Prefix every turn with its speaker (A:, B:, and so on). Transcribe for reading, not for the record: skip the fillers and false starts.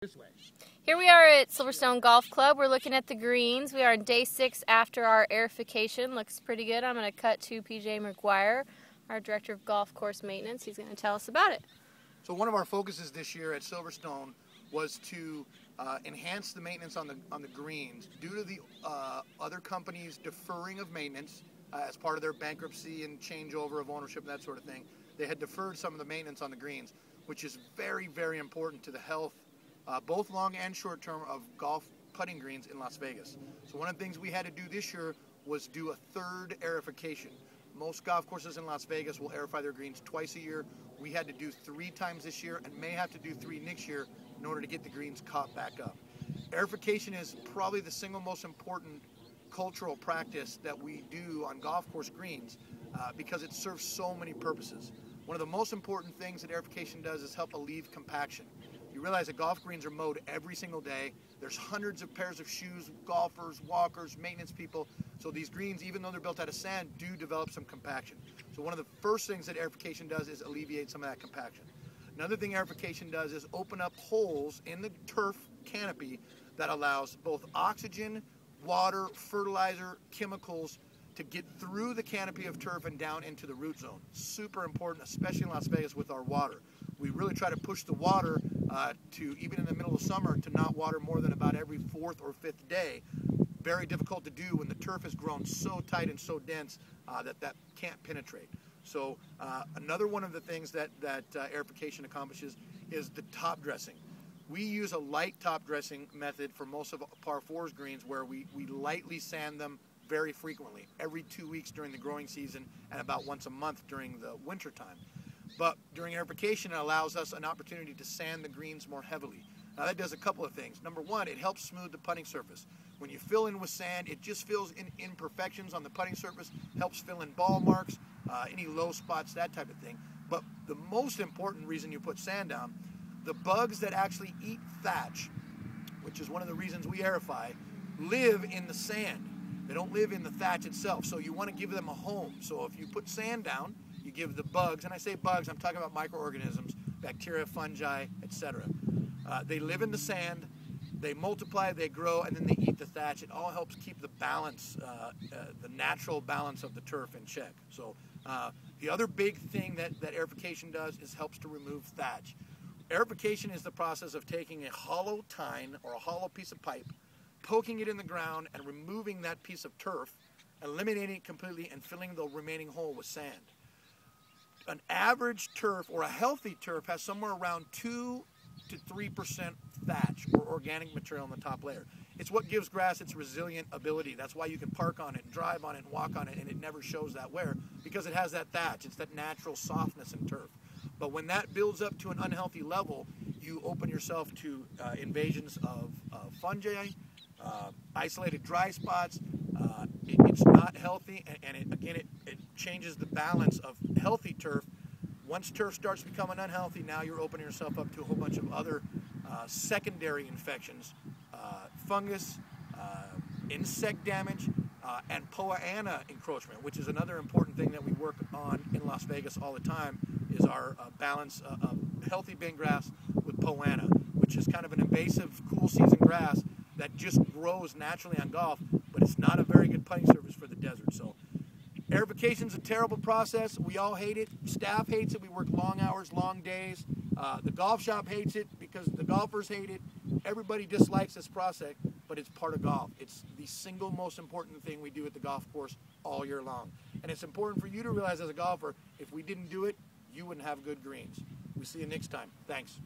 A: This way.
B: Here we are at Silverstone Golf Club. We're looking at the greens. We are on day 6 after our aerification. Looks pretty good. I'm going to cut to PJ McGuire, our Director of Golf Course Maintenance. He's going to tell us about it.
A: So one of our focuses this year at Silverstone was to enhance the maintenance on the greens due to the other companies deferring of maintenance as part of their bankruptcy and changeover of ownership and that sort of thing. They had deferred some of the maintenance on the greens, which is very, very important to the health, both long and short term, of golf putting greens in Las Vegas. So one of the things we had to do this year was do a third aerification. Most golf courses in Las Vegas will aerify their greens twice a year. We had to do 3 times this year and may have to do 3 next year in order to get the greens caught back up. Aerification is probably the single most important cultural practice that we do on golf course greens because it serves so many purposes. One of the most important things that aerification does is help alleviate compaction. You realize that golf greens are mowed every single day. There's hundreds of pairs of shoes, golfers, walkers, maintenance people. So these greens, even though they're built out of sand, do develop some compaction. So one of the first things that aerification does is alleviate some of that compaction. Another thing aerification does is open up holes in the turf canopy that allows both oxygen, water, fertilizer, chemicals to get through the canopy of turf and down into the root zone. Super important, especially in Las Vegas with our water. We really try to push the water to, even in the middle of summer, to not water more than about every 4th or 5th day. Very difficult to do when the turf has grown so tight and so dense that can't penetrate. So another one of the things that aerification accomplishes is the top dressing. We use a light top dressing method for most of par 4s greens, where we lightly sand them very frequently, every 2 weeks during the growing season and about once a month during the winter time. But during aerification, it allows us an opportunity to sand the greens more heavily. Now that does a couple of things. Number one, it helps smooth the putting surface. When you fill in with sand, it just fills in imperfections on the putting surface, helps fill in ball marks, any low spots, that type of thing. But the most important reason you put sand down, the bugs that actually eat thatch, which is one of the reasons we aerify, live in the sand. They don't live in the thatch itself, so you want to give them a home. So if you put sand down, you give the bugs, and I say bugs, I'm talking about microorganisms, bacteria, fungi, etc. They live in the sand, they multiply, they grow, and then they eat the thatch. It all helps keep the balance, the natural balance of the turf in check. So the other big thing that aerification does is helps to remove thatch. Aerification is the process of taking a hollow tine or a hollow piece of pipe, poking it in the ground and removing that piece of turf, eliminating it completely and filling the remaining hole with sand. An average turf or a healthy turf has somewhere around 2 to 3% thatch or organic material in the top layer. It's what gives grass its resilient ability. That's why you can park on it and drive on it and walk on it and it never shows that wear, because it has that thatch. It's that natural softness in turf. But when that builds up to an unhealthy level, you open yourself to invasions of fungi, isolated dry spots. It's not healthy, and it changes the balance of healthy turf. Once turf starts becoming unhealthy, now you're opening yourself up to a whole bunch of other secondary infections, fungus, insect damage, and poa annua encroachment, which is another important thing that we work on in Las Vegas all the time, is our balance of healthy bent grass with poa annua, which is kind of an invasive cool season grass that just grows naturally on golf, but it's not a very good putting surface for the desert. So aerification is a terrible process. We all hate it. Staff hates it. We work long hours, long days. The golf shop hates it because the golfers hate it. Everybody dislikes this process, but it's part of golf. It's the single most important thing we do at the golf course all year long. And it's important for you to realize as a golfer, if we didn't do it, you wouldn't have good greens. We'll see you next time. Thanks.